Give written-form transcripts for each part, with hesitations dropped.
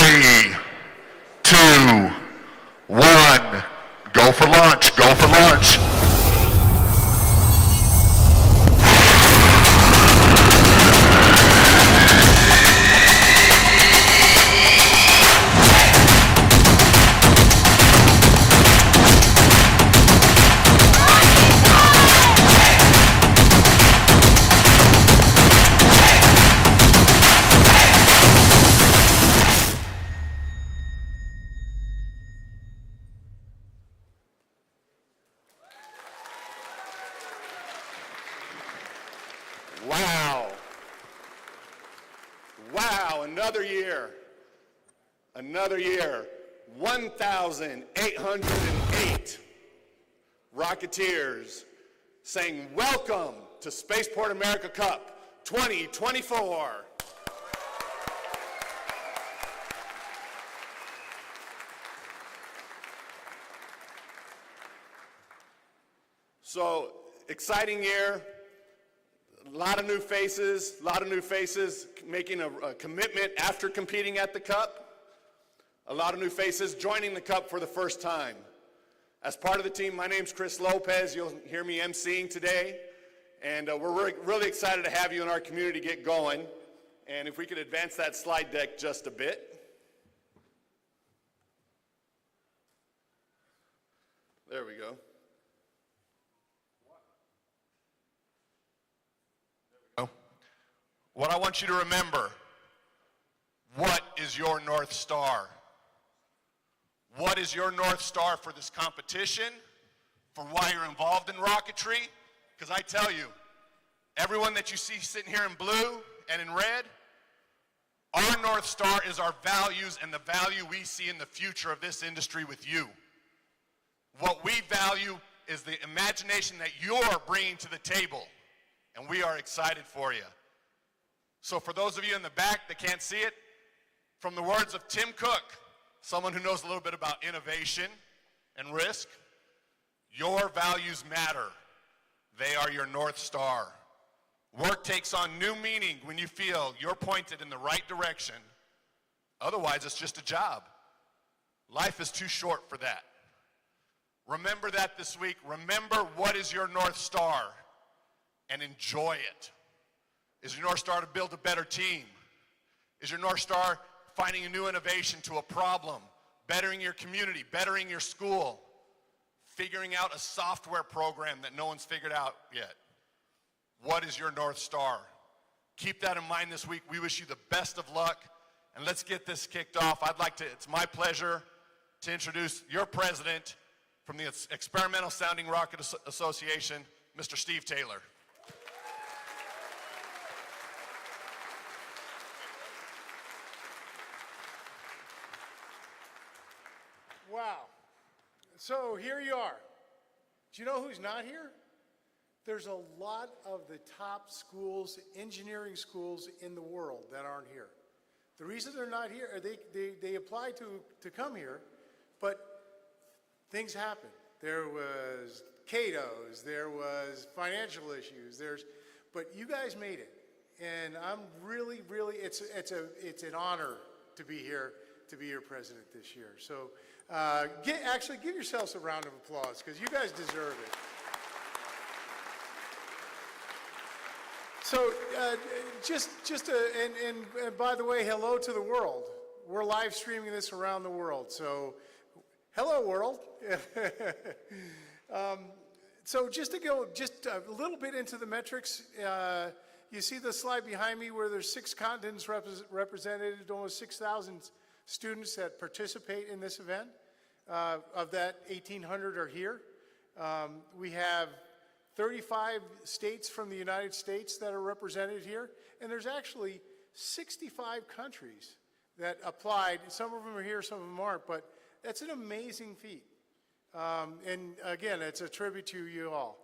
3, 2, 1. Go for launch. Go for launch. Wow. Wow, another year. Another year. 1,808 Rocketeers saying welcome to Spaceport America Cup 2024. So, exciting year. A lot of new faces making a commitment after competing at the Cup. A lot of new faces joining the Cup for the first time. As part of the team, my name's Chris Lopez. You'll hear me emceeing today. And we're really excited to have you in our community get going. And if we could advance that slide deck just a bit. There we go. What I want you to remember, what is your North Star? What is your North Star for this competition, for why you're involved in rocketry? Because I tell you, everyone that you see sitting here in blue and in red, our North Star is our values and the value we see in the future of this industry with you. What we value is the imagination that you're bringing to the table, and we are excited for you. So for those of you in the back that can't see it, from the words of Tim Cook, someone who knows a little bit about innovation and risk, your values matter. They are your North Star. Work takes on new meaning when you feel you're pointed in the right direction. Otherwise, it's just a job. Life is too short for that. Remember that this week. Remember what is your North Star and enjoy it. Is your North Star to build a better team? Is your North Star finding a new innovation to a problem, bettering your community, bettering your school, figuring out a software program that no one's figured out yet? What is your North Star? Keep that in mind this week. We wish you the best of luck, and let's get this kicked off. It's my pleasure to introduce your president from the Experimental Sounding Rocket Association, Mr. Steve Taylor. Wow. So here you are. Do you know who's not here? There's a lot of the top schools, engineering schools in the world that aren't here. The reason they're not here, they applied to come here, but things happen. There was Cato's, there was financial issues, but you guys made it. And I'm really, it's an honor to be here, to be your president this year. So actually give yourselves a round of applause, because you guys deserve it. So and by the way, hello to the world. We're live streaming this around the world. So hello, world. So just to go just a little bit into the metrics, you see the slide behind me where there's 6 continents represented, almost 6,000 students that participate in this event. Of that, 1,800 are here. We have 35 states from the United States that are represented here, and there's actually 65 countries that applied. Some of them are here, some of them aren't, but that's an amazing feat. And again, it's a tribute to you all.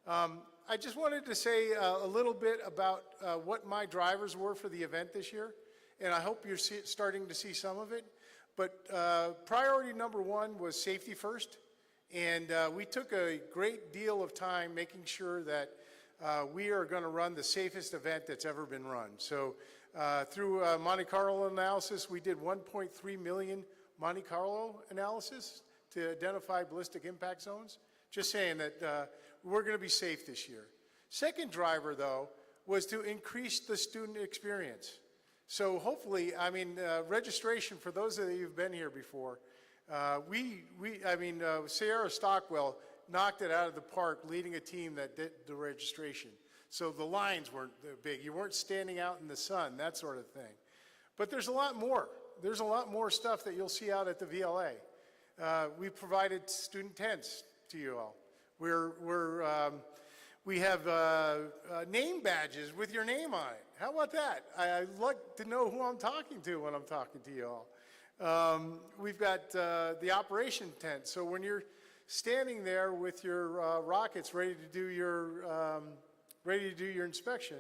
I just wanted to say a little bit about what my drivers were for the event this year, and I hope you're starting to see some of it. But priority number 1 was safety first. And we took a great deal of time making sure that we are going to run the safest event that's ever been run. So Through Monte Carlo analysis, we did 1.3 million Monte Carlo analysis to identify ballistic impact zones. Just saying that we're going to be safe this year. Second driver, though, was to increase the student experience. So hopefully, I mean, registration for those of you who've been here before, Sierra Stockwell knocked it out of the park leading a team that did the registration. So the lines weren't big. You weren't standing out in the sun, that sort of thing. But there's a lot more. There's a lot more stuff that you'll see out at the VLA. We provided student tents to you all. We have name badges with your name on it. How about that? I like to know who I'm talking to when I'm talking to you all. We've got the operation tent. So when you're standing there with your rockets ready to do your inspection,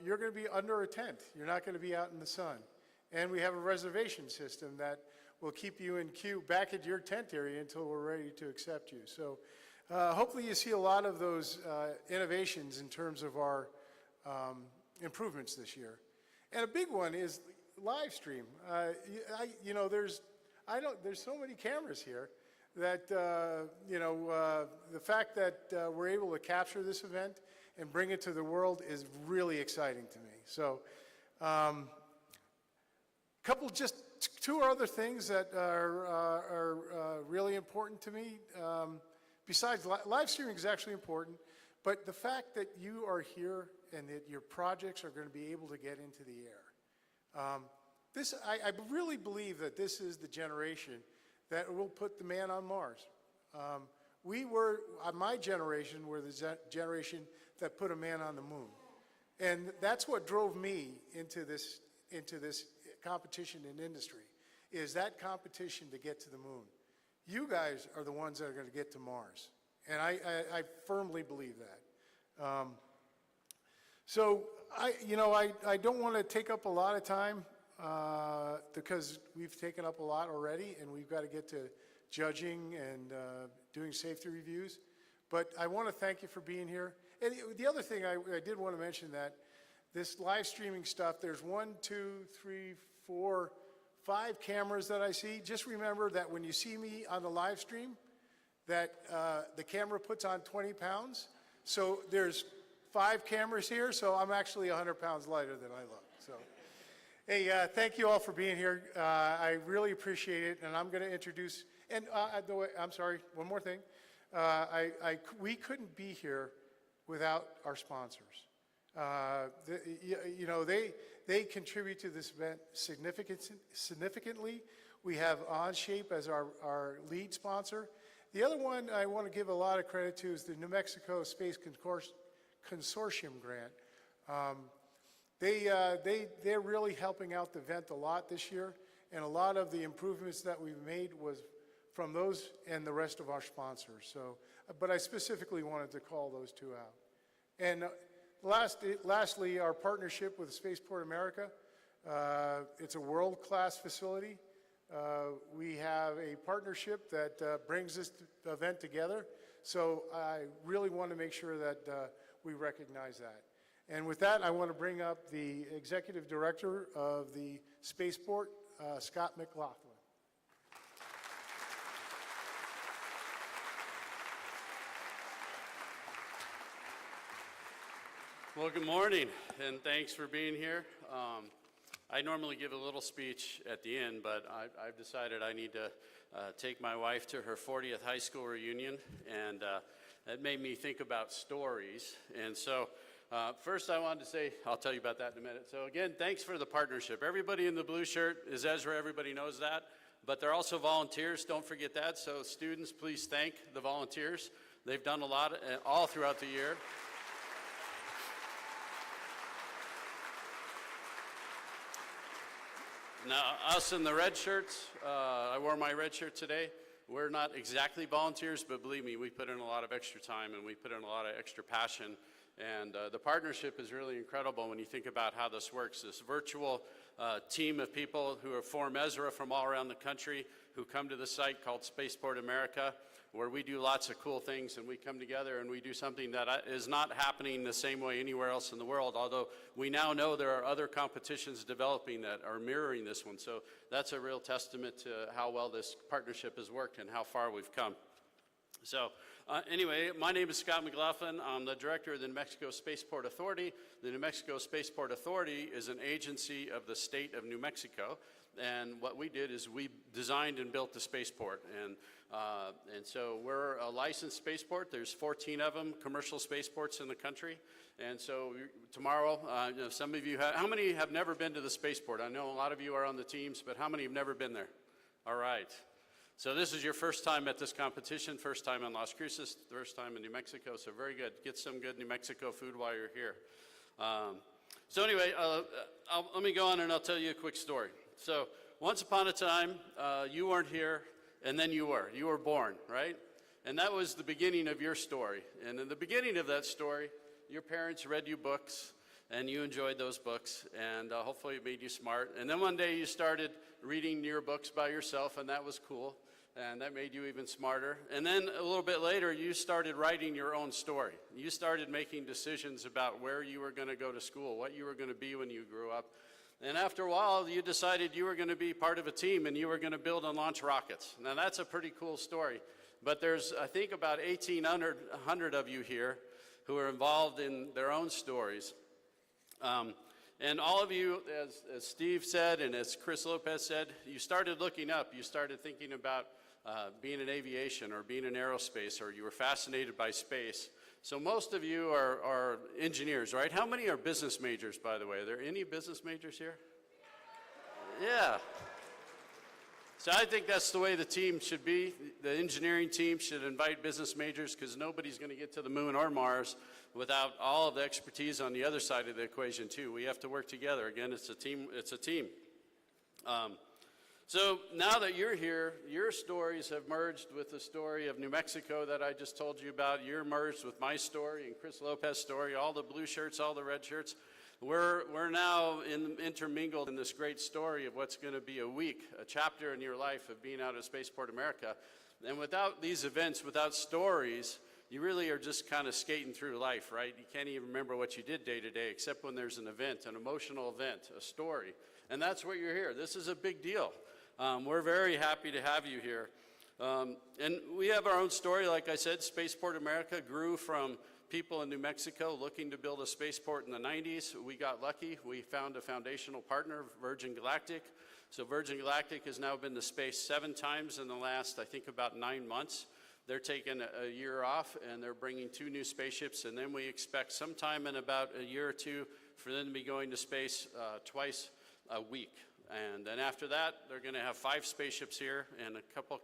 you're going to be under a tent. You're not going to be out in the sun. And we have a reservation system that will keep you in queue back at your tent area until we're ready to accept you. So hopefully you see a lot of those innovations in terms of our improvements this year. And a big one is live stream. There's so many cameras here that, the fact that we're able to capture this event and bring it to the world is really exciting to me. So, just two other things that are really important to me. Besides, live streaming is actually important, but the fact that you are here and that your projects are going to be able to get into the air. I really believe that this is the generation that will put the man on Mars. My generation were the generation that put a man on the moon. And that's what drove me into this competition in industry, is that competition to get to the moon. You guys are the ones that are going to get to Mars. And I firmly believe that. So I don't want to take up a lot of time because we've taken up a lot already and we've got to get to judging and doing safety reviews. But I want to thank you for being here. And the other thing I did want to mention that this live streaming stuff, there's 1, 2, 3, 4, 5 cameras that I see. Just remember that when you see me on the live stream, that the camera puts on 20 pounds. So there's 5 cameras here, so I'm actually 100 pounds lighter than I look. So, hey, thank you all for being here. I really appreciate it, and I'm going to introduce, and I'm sorry, one more thing. We couldn't be here without our sponsors. They contribute to this event significantly. We have OnShape as our lead sponsor. The other one I want to give a lot of credit to is the New Mexico Space Consortium grant. They're really helping out the event a lot this year, and a lot of the improvements that we've made was from those and the rest of our sponsors. So, but I specifically wanted to call those two out. And lastly, our partnership with Spaceport America. It's a world-class facility. We have a partnership that brings this event together. So I really want to make sure that we recognize that. And with that, I want to bring up the Executive Director of the Spaceport, Scott McLaughlin. Well, good morning, and thanks for being here. I normally give a little speech at the end, but I've decided I need to take my wife to her 40th high school reunion, and that made me think about stories. And so first I wanted to say, I'll tell you about that in a minute. So again, thanks for the partnership. Everybody in the blue shirt is Ezra, everybody knows that, but they're also volunteers, don't forget that. So students, please thank the volunteers. They've done a lot all throughout the year. Now, us in the red shirts, I wore my red shirt today. We're not exactly volunteers, but believe me, we put in a lot of extra time and we put in a lot of extra passion. And the partnership is really incredible when you think about how this works. This virtual team of people who form Ezra from all around the country who come to the site called Spaceport America. where we do lots of cool things and we come together and we do something that is not happening the same way anywhere else in the world, although we now know there are other competitions developing that are mirroring this one. So that's a real testament to how well this partnership has worked and how far we've come. So anyway, my name is Scott McLaughlin. I'm the director of the New Mexico Spaceport Authority. The New Mexico Spaceport Authority is an agency of the state of New Mexico. And what we did is we designed and built the spaceport. And so we're a licensed spaceport. There's 14 of them, commercial spaceports in the country. And so tomorrow, some of you have, how many have never been to the spaceport? I know a lot of you are on the teams, but how many have never been there? All right. So this is your first time at this competition, first time in Las Cruces, first time in New Mexico, so very good. Get some good New Mexico food while you're here. So anyway, let me go on and I'll tell you a quick story. So once upon a time, you weren't here, and then you were. You were born, right? And that was the beginning of your story. And in the beginning of that story, your parents read you books, and you enjoyed those books, and hopefully it made you smart. And then one day you started reading your books by yourself, and that was cool, and that made you even smarter. And then a little bit later, you started writing your own story. You started making decisions about where you were going to go to school, what you were going to be when you grew up. And after a while, you decided you were going to be part of a team and you were going to build and launch rockets. Now, that's a pretty cool story. But there's, I think, about 1,800 of you here who are involved in their own stories. And all of you, as Steve said and as Chris Lopez said, you started looking up. You started thinking about being in aviation or being in aerospace, or you were fascinated by space. So most of you are engineers, right? How many are business majors, by the way? Are there any business majors here? Yeah. So I think that's the way the team should be. The engineering team should invite business majors, because nobody's going to get to the moon or Mars without all of the expertise on the other side of the equation too. We have to work together. Again, it's a team. It's a team. So now that you're here, your stories have merged with the story of New Mexico that I just told you about. You're merged with my story and Chris Lopez's story, all the blue shirts, all the red shirts. We're now intermingled in this great story of what's going to be a chapter in your life of being out at Spaceport America. And without these events, without stories, you really are just kind of skating through life, right? You can't even remember what you did day to day, except when there's an event, an emotional event, a story. And that's what you're here. This is a big deal. We're very happy to have you here. And we have our own story. Like I said, Spaceport America grew from people in New Mexico looking to build a spaceport in the 90s. We got lucky. We found a foundational partner, Virgin Galactic. So Virgin Galactic has now been to space 7 times in the last, I think, about 9 months. They're taking a year off, and they're bringing 2 new spaceships, and then we expect sometime in about a year or 2 for them to be going to space twice a week. And then after that, they're going to have 5 spaceships here and a couple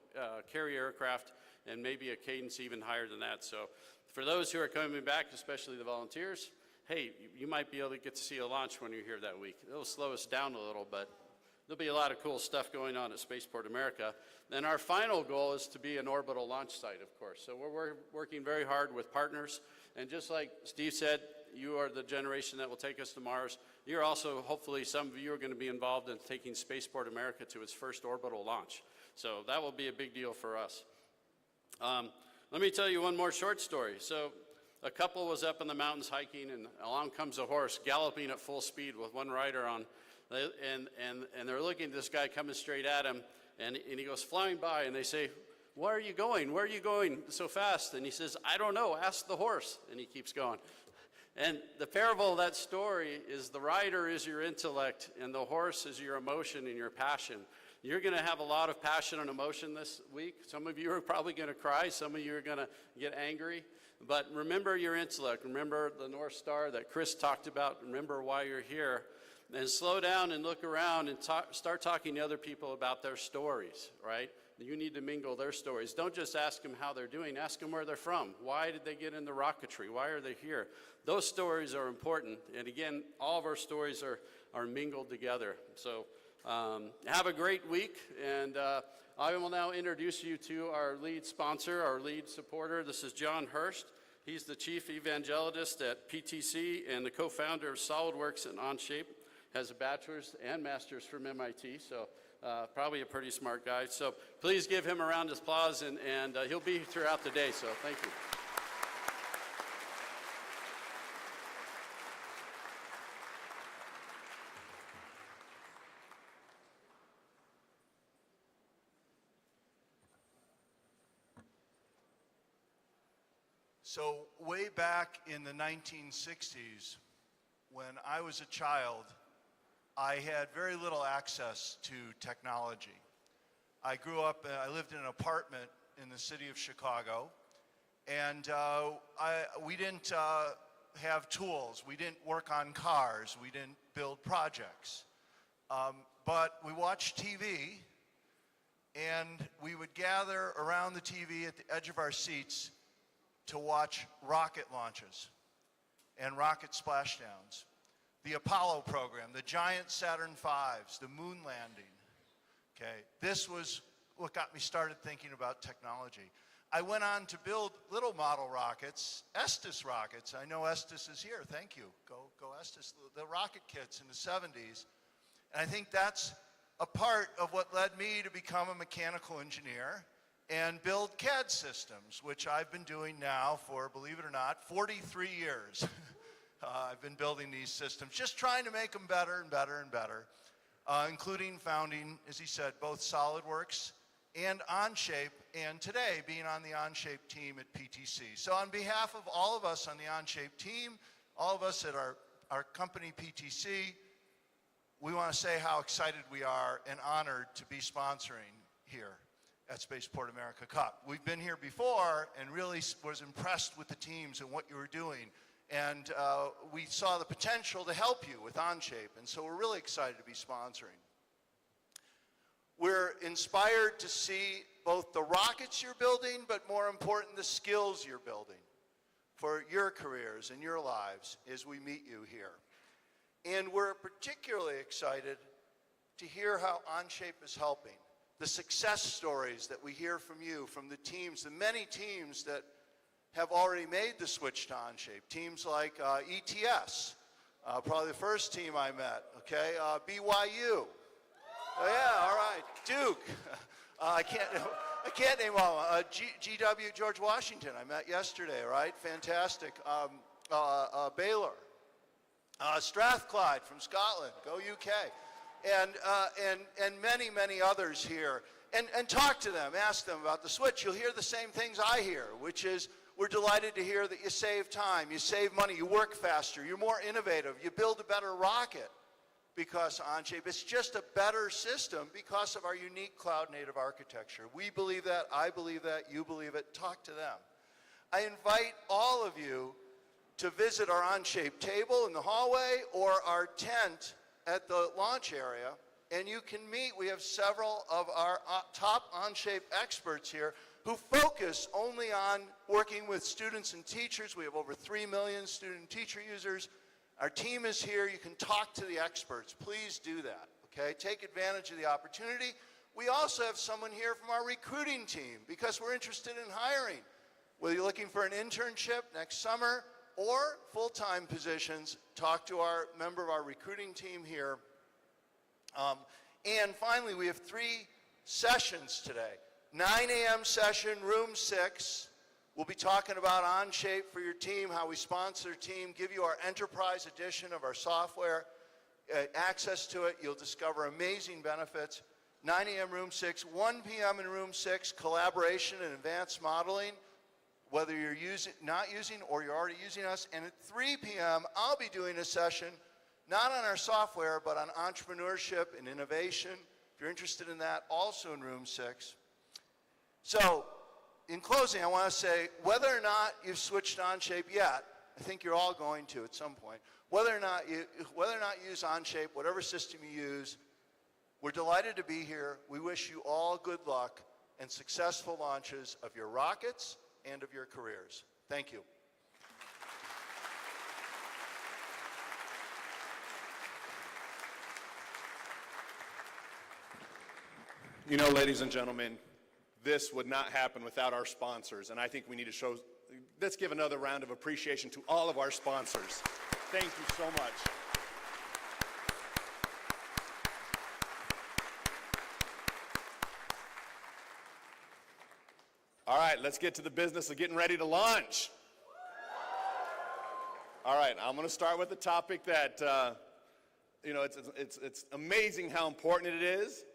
carrier aircraft, and maybe a cadence even higher than that. So for those who are coming back, especially the volunteers, hey, you might be able to get to see a launch when you're here that week. It'll slow us down a little, but there'll be a lot of cool stuff going on at Spaceport America. And our final goal is to be an orbital launch site, of course. So we're working very hard with partners. And just like Steve said, you are the generation that will take us to Mars. You're also, hopefully, some of you are going to be involved in taking Spaceport America to its first orbital launch. So that will be a big deal for us. Let me tell you one more short story. So a couple was up in the mountains hiking, and along comes a horse galloping at full speed with one rider on. And they're looking at this guy coming straight at him, and he goes flying by, and they say, "Where are you going? Where are you going so fast?" And he says, "I don't know, ask the horse." And he keeps going. And the parable of that story is the rider is your intellect, and the horse is your emotion and your passion. You're going to have a lot of passion and emotion this week. Some of you are probably going to cry. Some of you are going to get angry. But remember your intellect. Remember the North Star that Chris talked about. Remember why you're here. And slow down and look around and start talking to other people about their stories, right? You need to mingle their stories. Don't just ask them how they're doing. Ask them where they're from. Why did they get into rocketry? Why are they here? Those stories are important. And again, all of our stories are mingled together. So have a great week. And I will now introduce you to our lead sponsor, our lead supporter. This is John Hurst. He's the chief evangelist at PTC and the co-founder of SolidWorks and Onshape. has a bachelor's and master's from MIT, so probably a pretty smart guy. So please give him a round of applause, and he'll be throughout the day, so thank you. So way back in the 1960s, when I was a child, I had very little access to technology. I lived in an apartment in the city of Chicago, and we didn't have tools. We didn't work on cars. We didn't build projects. But we watched TV, and we would gather around the TV at the edge of our seats to watch rocket launches and rocket splashdowns. The Apollo program, the giant Saturn V's, the moon landing. Okay, this was what got me started thinking about technology. I went on to build little model rockets, Estes rockets. I know Estes is here, thank you. Go Estes, the rocket kits in the 70s. And I think that's a part of what led me to become a mechanical engineer and build CAD systems, which I've been doing now for, believe it or not, 43 years. I've been building these systems, just trying to make them better and better and better, including founding, as he said, both SolidWorks and Onshape, and today being on the Onshape team at PTC. So on behalf of all of us on the Onshape team, all of us at our company PTC, we want to say how excited we are and honored to be sponsoring here at Spaceport America Cup. We've been here before and really was impressed with the teams and what you were doing. And we saw the potential to help you with Onshape, and so we're really excited to be sponsoring. We're inspired to see both the rockets you're building, but more important, the skills you're building for your careers and your lives as we meet you here. And we're particularly excited to hear how Onshape is helping. The success stories that we hear from you, from the teams, the many teams that have already made the switch to Onshape. Teams like ETS, probably the first team I met, okay? BYU. Oh yeah, all right. Duke. I can't name all of them. GW, George Washington, I met yesterday, right? Fantastic. Baylor. Strathclyde from Scotland, go UK. And many, many others here. And talk to them, ask them about the switch. You'll hear the same things I hear, which is, we're delighted to hear that you save time, you save money, you work faster, you're more innovative, you build a better rocket because of Onshape. It's just a better system because of our unique cloud-native architecture. We believe that, I believe that, you believe it. Talk to them. I invite all of you to visit our Onshape table in the hallway or our tent at the launch area, and you can meet. We have several of our top Onshape experts here who focus only on working with students and teachers. We have over 3 million student and teacher users. Our team is here. You can talk to the experts. Please do that, okay? Take advantage of the opportunity. We also have someone here from our recruiting team because we're interested in hiring. Whether you're looking for an internship next summer or full-time positions, talk to our member of our recruiting team here. And finally, we have 3 sessions today. 9 a.m. session, room 6. We'll be talking about Onshape for your team, how we sponsor a team, give you our enterprise edition of our software, access to it. You'll discover amazing benefits. 9 a.m. room 6, 1 p.m. in room 6, collaboration and advanced modeling, whether you're not using or you're already using us. And at 3 p.m., I'll be doing a session, not on our software, but on entrepreneurship and innovation. If you're interested in that, also in room 6. So, in closing, I want to say, whether or not you've switched to Onshape yet, I think you're all going to at some point, whether or not you use Onshape, whatever system you use, we're delighted to be here. We wish you all good luck and successful launches of your rockets and of your careers. Thank you. You know, ladies and gentlemen, this would not happen without our sponsors, and I think we need to show, let's give another round of appreciation to all of our sponsors. Thank you so much. All right, let's get to the business of getting ready to launch. All right, I'm going to start with the topic that, it's amazing how important it is.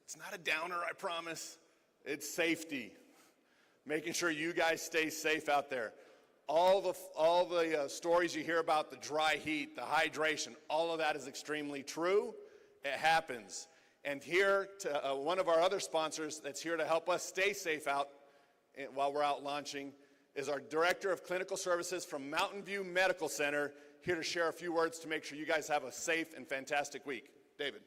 It's not a downer, I promise. It's safety. Making sure you guys stay safe out there. All the stories you hear about the dry heat, the hydration, all of that is extremely true. It happens. And here, to one of our other sponsors that's here to help us stay safe out while we're out launching is our Director of Clinical Services from Mountain View Medical Center, here to share a few words to make sure you guys have a safe and fantastic week. David.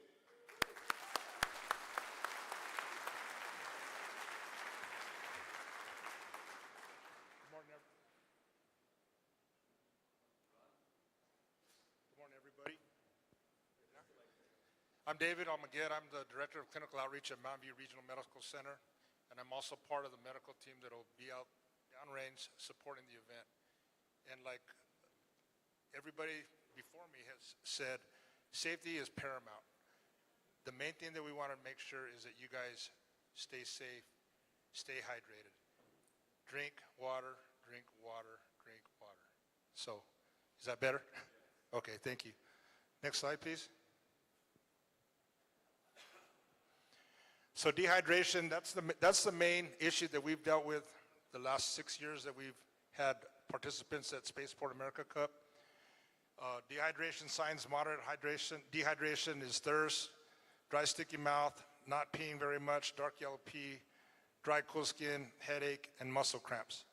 I'm David Almaguer. I'm the Director of Clinical Outreach at Mountain View Regional Medical Center, and I'm also part of the medical team that will be out downrange supporting the event. And like everybody before me has said, safety is paramount. The main thing that we want to make sure is that you guys stay safe, stay hydrated. Drink water, drink water, drink water. So, is that better? Okay, thank you. Next slide, please. So dehydration, that's the main issue that we've dealt with the last 6 years that we've had participants at Spaceport America Cup. Dehydration signs, moderate hydration. Dehydration is thirst, dry sticky mouth, not peeing very much, dark yellow pee, dry cool skin, headache, and muscle cramps.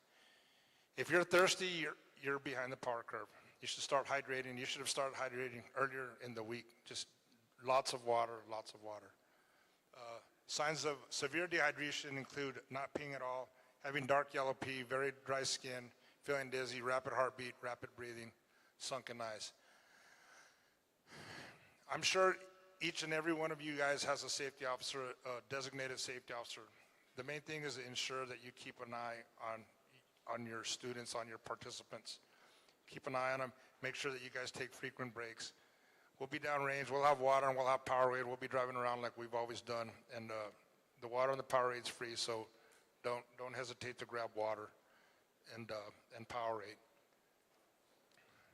If you're thirsty, you're behind the power curve. You should start hydrating. You should have started hydrating earlier in the week. Just lots of water, lots of water. Signs of severe dehydration include not peeing at all, having dark yellow pee, very dry skin, feeling dizzy, rapid heartbeat, rapid breathing, sunken eyes. I'm sure each and every one of you guys has a safety officer, a designated safety officer. The main thing is to ensure that you keep an eye on your students, on your participants. Keep an eye on them, make sure that you guys take frequent breaks. We'll be downrange, we'll have water, and we'll have Powerade. We'll be driving around like we've always done. And the water and the Powerade's free, so don't hesitate to grab water and Powerade.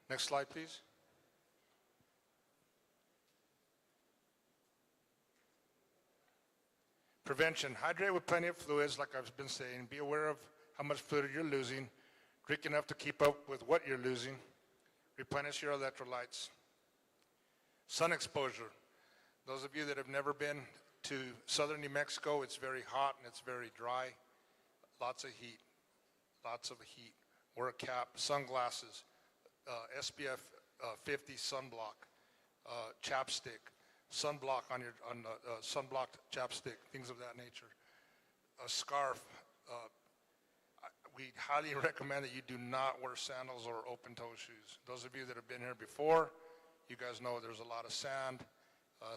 Next slide, please. Prevention. Hydrate with plenty of fluids, like I've been saying. Be aware of how much fluid you're losing. Drink enough to keep up with what you're losing. Replenish your electrolytes. Sun exposure. Those of you that have never been to southern New Mexico, it's very hot and it's very dry. Lots of heat, lots of heat. Wear a cap, sunglasses, SPF 50 sunblock, chapstick, sunblock on sunblocked chapstick, things of that nature. A scarf. We highly recommend that you do not wear sandals or open-toe shoes. Those of you that have been here before, you guys know there's a lot of sand,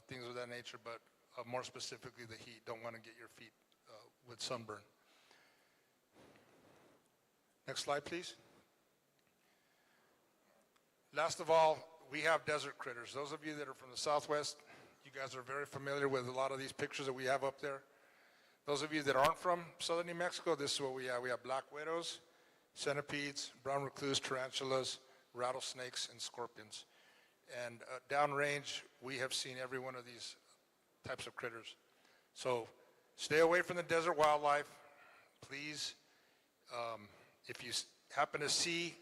things of that nature, but more specifically the heat. Don't want to get your feet with sunburn. Next slide, please. Last of all, we have desert critters. Those of you that are from the Southwest, you guys are very familiar with a lot of these pictures that we have up there. Those of you that aren't from southern New Mexico, this is what we have. We have black widows, centipedes, brown recluse, tarantulas, rattlesnakes, and scorpions. And downrange, we have seen every one of these types of critters. So stay away from the desert wildlife. Please, if you happen to see,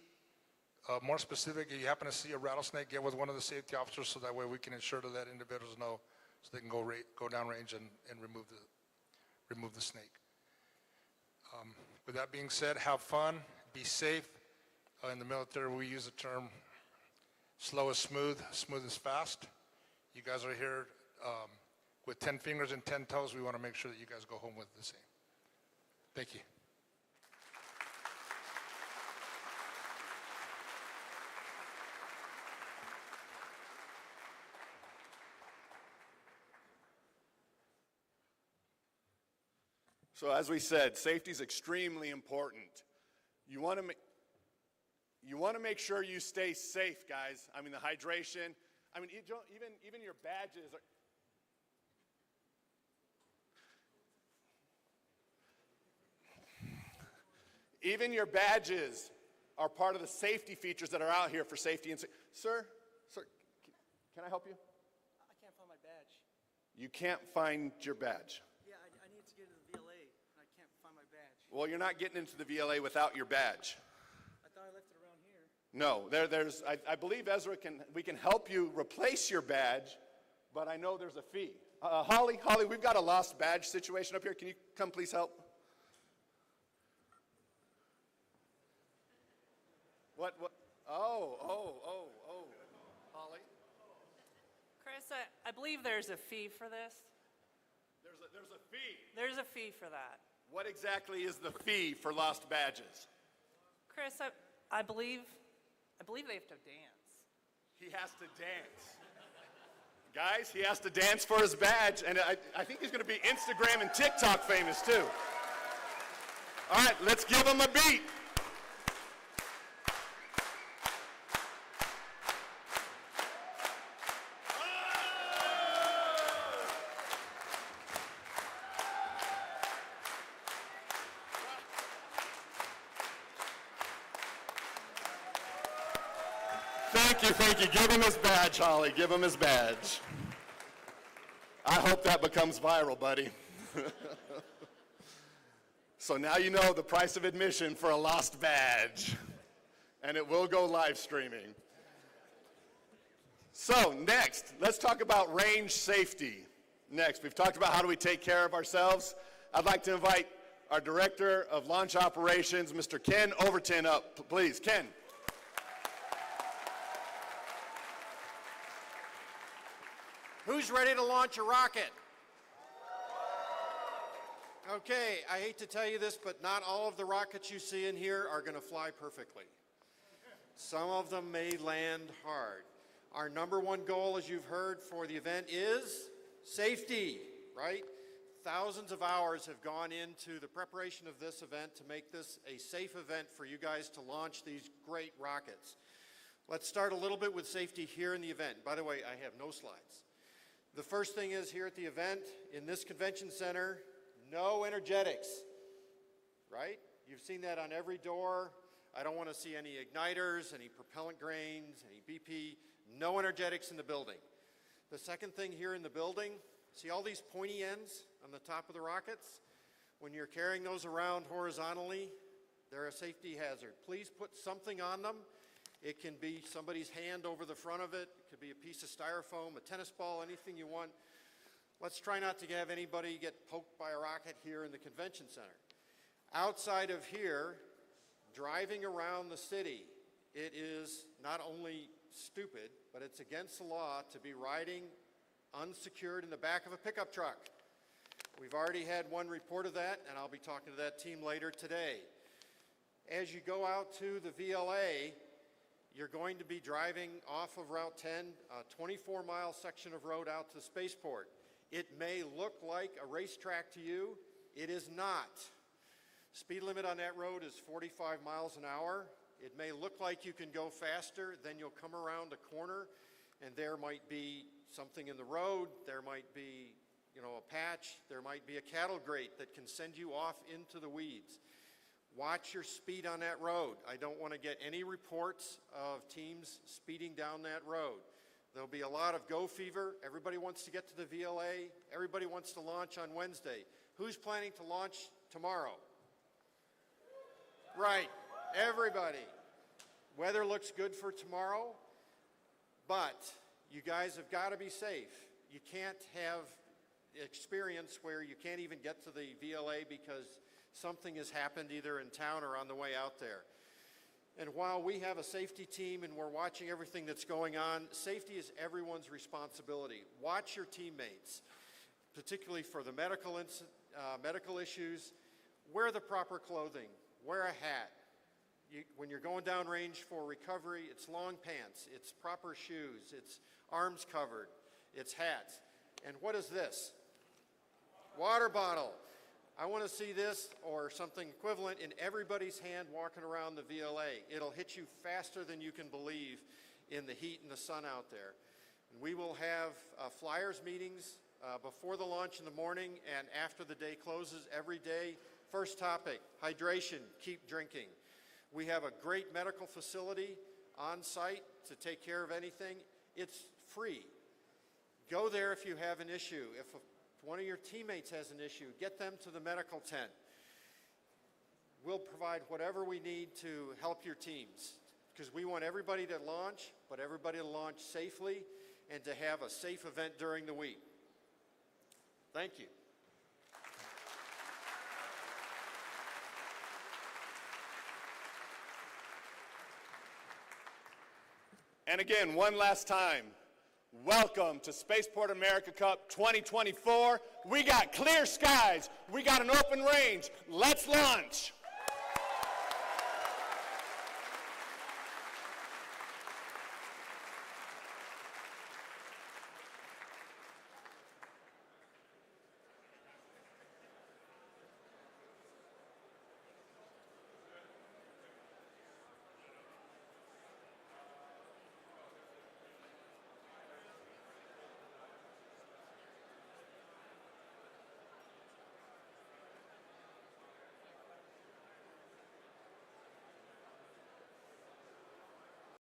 more specific, if you happen to see a rattlesnake, get with one of the safety officers so that way we can ensure to let individuals know so they can go downrange and remove the snake. With that being said, have fun, be safe. In the military, we use the term slow is smooth, smooth is fast. You guys are here with 10 fingers and 10 toes. We want to make sure that you guys go home with the same. Thank you. So as we said, safety is extremely important. You want to make sure you stay safe, guys. I mean, the hydration. I mean, even your badges are. Even your badges are part of the safety features that are out here for safety and Sir, can I help you? I can't find my badge. You can't find your badge. Yeah, I need to get into the VLA, and I can't find my badge. Well, you're not getting into the VLA without your badge. I thought I left it around here. No, I believe Ezra we can help you replace your badge, but I know there's a fee. Holly, we've got a lost badge situation up here. Can you come please help? What? Oh, Holly. Chris, I believe there's a fee for this. There's a fee. There's a fee for that. What exactly is the fee for lost badges? Chris, I believe they have to dance. He has to dance. Guys, he has to dance for his badge, and I think he's going to be Instagram and TikTok famous too. All right, let's give him a beat. Thank you. Give him his badge, Holly. Give him his badge. I hope that becomes viral, buddy. So now you know the price of admission for a lost badge. And it will go live streaming. So next, let's talk about range safety. Next, we've talked about how do we take care of ourselves. I'd like to invite our Director of Launch Operations, Mr. Ken Overton, up. Please, Ken. Who's ready to launch a rocket? Okay, I hate to tell you this, but not all of the rockets you see in here are going to fly perfectly. Some of them may land hard. Our number one goal, as you've heard, for the event is safety, right? Thousands of hours have gone into the preparation of this event to make this a safe event for you guys to launch these great rockets. Let's start a little bit with safety here in the event. By the way, I have no slides. The first thing is here at the event, in this convention center, no energetics, right? You've seen that on every door. I don't want to see any igniters, any propellant grains, any BP, no energetics in the building. The second thing here in the building, see all these pointy ends on the top of the rockets? When you're carrying those around horizontally, they're a safety hazard. Please put something on them. It can be somebody's hand over the front of it. It could be a piece of styrofoam, a tennis ball, anything you want. Let's try not to have anybody get poked by a rocket here in the convention center. Outside of here, driving around the city, it is not only stupid, but it's against the law to be riding unsecured in the back of a pickup truck. We've already had one report of that, and I'll be talking to that team later today. As you go out to the VLA, you're going to be driving off of Route 10, a 24-mile section of road out to Spaceport. It may look like a racetrack to you. It is not. Speed limit on that road is 45 miles an hour. It may look like you can go faster, then you'll come around a corner and there might be something in the road, there might be, a patch, there might be a cattle grate that can send you off into the weeds. Watch your speed on that road. I don't want to get any reports of teams speeding down that road. There'll be a lot of go fever. Everybody wants to get to the VLA. Everybody wants to launch on Wednesday. Who's planning to launch tomorrow? Right, everybody. Weather looks good for tomorrow, but you guys have got to be safe. You can't have experience where you can't even get to the VLA because something has happened either in town or on the way out there. And while we have a safety team and we're watching everything that's going on, safety is everyone's responsibility. Watch your teammates, particularly for the medical issues. Wear the proper clothing. Wear a hat. When you're going downrange for recovery, it's long pants, it's proper shoes, it's arms covered, it's hats. And what is this? Water bottle. I want to see this or something equivalent in everybody's hand walking around the VLA. It'll hit you faster than you can believe in the heat and the sun out there. And we will have flyers meetings before the launch in the morning and after the day closes every day First topic, hydration, keep drinking. We have a great medical facility on site to take care of anything. It's free. Go there if you have an issue. If one of your teammates has an issue, get them to the medical tent. We'll provide whatever we need to help your teams, because we want everybody to launch, but everybody to launch safely and to have a safe event during the week. Thank you. And again, one last time, welcome to Spaceport America Cup 2024. We got clear skies. We got an open range. Let's launch.